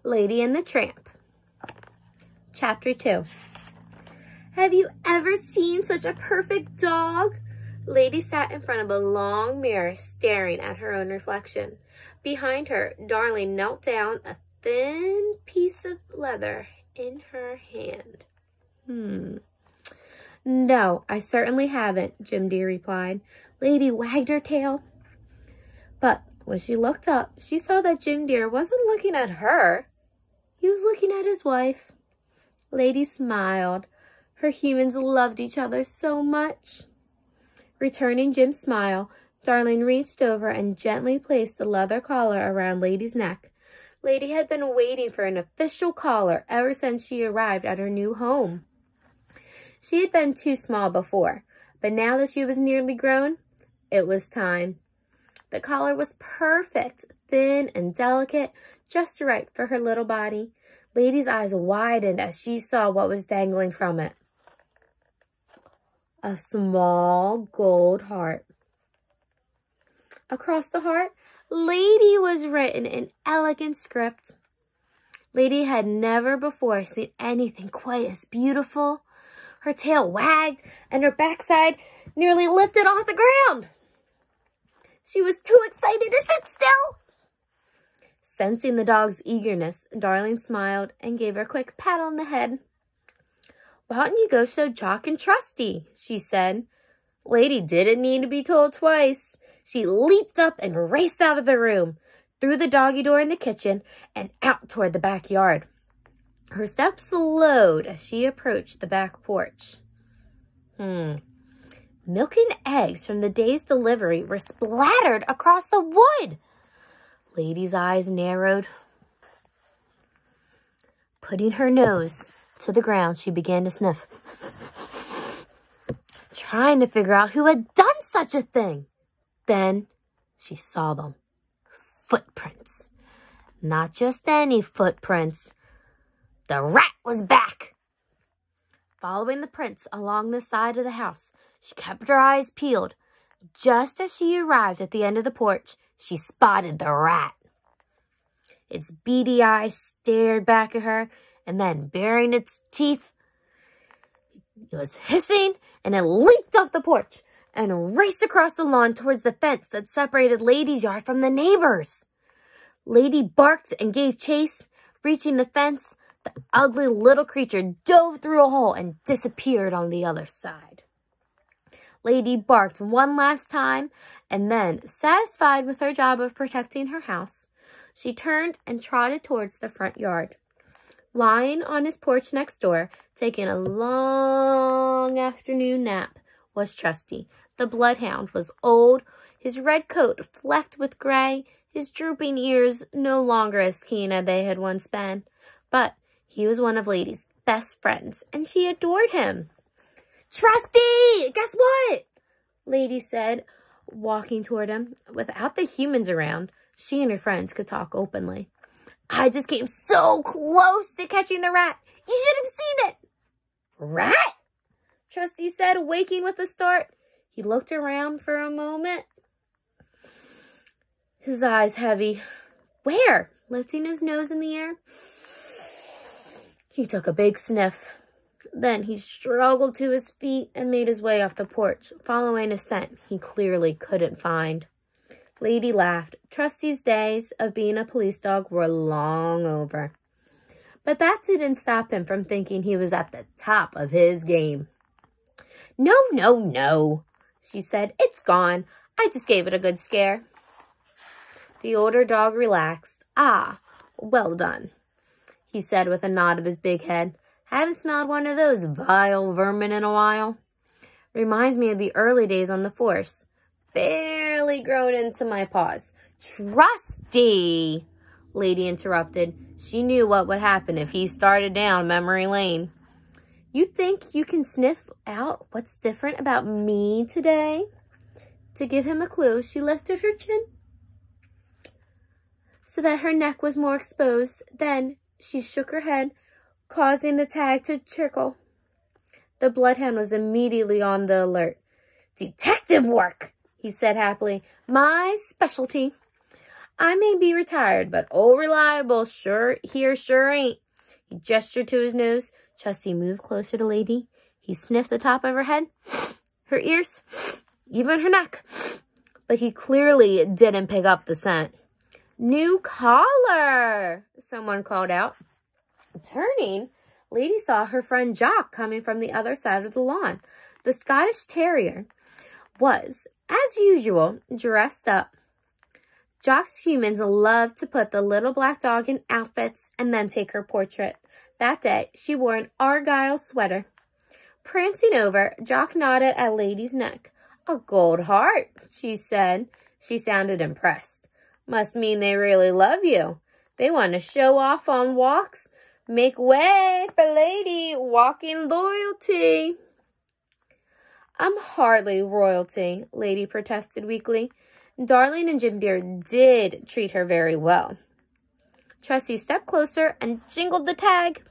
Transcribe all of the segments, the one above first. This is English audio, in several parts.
Lady and the Tramp. Chapter 2. Have you ever seen such a perfect dog? Lady sat in front of a long mirror, staring at her own reflection. Behind her, Darling knelt down, a thin piece of leather in her hand. No, I certainly haven't, Jim Dear replied. Lady wagged her tail. But when she looked up, she saw that Jim Dear wasn't looking at her. He was looking at his wife. Lady smiled. Her humans loved each other so much. Returning Jim's smile, Darling reached over and gently placed the leather collar around Lady's neck. Lady had been waiting for an official collar ever since she arrived at her new home. She had been too small before, but now that she was nearly grown, it was time. The collar was perfect, thin and delicate, just right for her little body. Lady's eyes widened as she saw what was dangling from it. A small gold heart. Across the heart, Lady was written in elegant script. Lady had never before seen anything quite as beautiful. Her tail wagged and her backside nearly lifted off the ground. She was too excited to sit still. Sensing the dog's eagerness, Darling smiled and gave her a quick pat on the head. Why don't you go show Jock and Trusty, she said. Lady didn't need to be told twice. She leaped up and raced out of the room, through the doggy door in the kitchen, and out toward the backyard. Her steps slowed as she approached the back porch. Milk and eggs from the day's delivery were splattered across the wood. Lady's eyes narrowed. Putting her nose to the ground, she began to sniff, trying to figure out who had done such a thing. Then she saw them. Footprints. Not just any footprints. The rat was back. Following the prints along the side of the house, she kept her eyes peeled. Just as she arrived at the end of the porch, she spotted the rat. Its beady eyes stared back at her, and then, baring its teeth, it was hissing, and it leaped off the porch and raced across the lawn towards the fence that separated Lady's yard from the neighbor's. Lady barked and gave chase. Reaching the fence, the ugly little creature dove through a hole and disappeared on the other side. Lady barked one last time, and then, satisfied with her job of protecting her house, she turned and trotted towards the front yard. Lying on his porch next door, taking a long afternoon nap, was Trusty. The bloodhound was old, his red coat flecked with gray, his drooping ears no longer as keen as they had once been. But he was one of Lady's best friends, and she adored him. Trusty, guess what? Lady said, walking toward him. Without the humans around, she and her friends could talk openly. I just came so close to catching the rat. You should have seen it. Rat? Trusty said, waking with a start. He looked around for a moment, his eyes heavy. Where? Lifting his nose in the air. He took a big sniff. Then he struggled to his feet and made his way off the porch, following a scent he clearly couldn't find. Lady laughed. Trusty's days of being a police dog were long over. But that didn't stop him from thinking he was at the top of his game. No, no, no, she said. It's gone. I just gave it a good scare. The older dog relaxed. Ah, well done, he said with a nod of his big head. Haven't smelled one of those vile vermin in a while. Reminds me of the early days on the force. Barely grown into my paws. Trusty, Lady interrupted. She knew what would happen if he started down memory lane. You think you can sniff out what's different about me today? To give him a clue, she lifted her chin so that her neck was more exposed. Then she shook her head, causing the tag to trickle. The bloodhound was immediately on the alert. Detective work, he said happily. My specialty. I may be retired, but old Reliable sure ain't. He gestured to his nose. Trusty moved closer to Lady. He sniffed the top of her head, her ears, even her neck. But he clearly didn't pick up the scent. New caller, someone called out. Turning, Lady saw her friend Jock coming from the other side of the lawn. The Scottish Terrier was, as usual, dressed up. Jock's humans loved to put the little black dog in outfits and then take her portrait. That day, she wore an Argyle sweater. Prancing over, Jock nodded at Lady's neck. A gold heart, she said. She sounded impressed. Must mean they really love you. They want to show off on walks. Make way for Lady, walking loyalty. I'm hardly royalty, Lady protested weakly. Darling and Jim Dear did treat her very well. Trusty stepped closer and jingled the tag.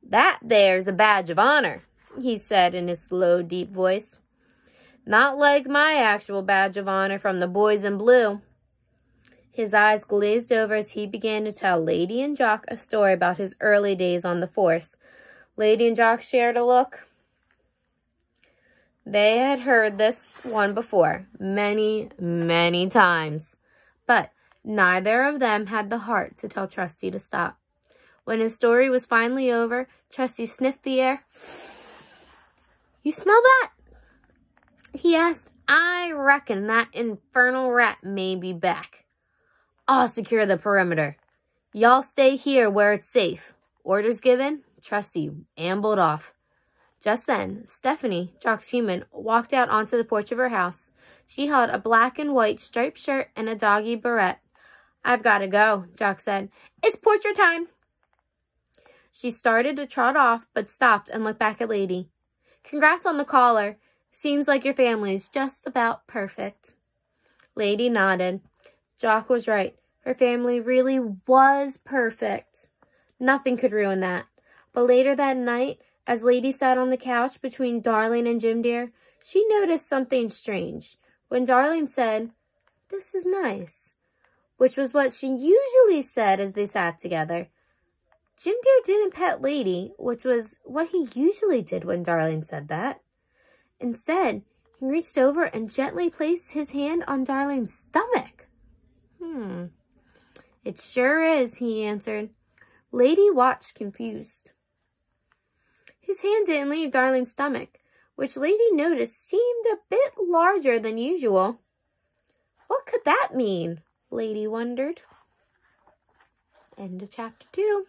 That there's a badge of honor, he said in his slow, deep voice. Not like my actual badge of honor from the boys in blue. His eyes glazed over as he began to tell Lady and Jock a story about his early days on the force. Lady and Jock shared a look. They had heard this one before, many, many times. But neither of them had the heart to tell Trusty to stop. When his story was finally over, Trusty sniffed the air. You smell that? He asked. I reckon that infernal rat may be back. I'll secure the perimeter. Y'all stay here where it's safe. Orders given, Trusty ambled off. Just then, Stephanie, Jock's human, walked out onto the porch of her house. She held a black and white striped shirt and a doggy barrette. I've got to go, Jock said. It's portrait time. She started to trot off, but stopped and looked back at Lady. Congrats on the collar. Seems like your family's just about perfect. Lady nodded. Jock was right. Her family really was perfect. Nothing could ruin that. But later that night, as Lady sat on the couch between Darling and Jim Dear, she noticed something strange. When Darling said, "This is nice," which was what she usually said as they sat together, Jim Dear didn't pet Lady, which was what he usually did when Darling said that. Instead, he reached over and gently placed his hand on Darling's stomach. It sure is, he answered. Lady watched confused. His hand didn't leave Darling's stomach, which Lady noticed seemed a bit larger than usual. What could that mean? Lady wondered. End of chapter 2.